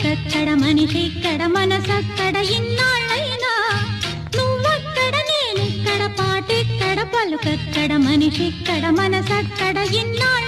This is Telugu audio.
పలుకక్కడ మనిషిక్కడ మనసక్కడ ఇన్నాళ్ళైనా నువ్వక్కడ నేనిక్కడ పాటెక్కడ పలుకక్కడ మనిషిక్కడ మనసక్కడ ఇన్నాళ్ళైనా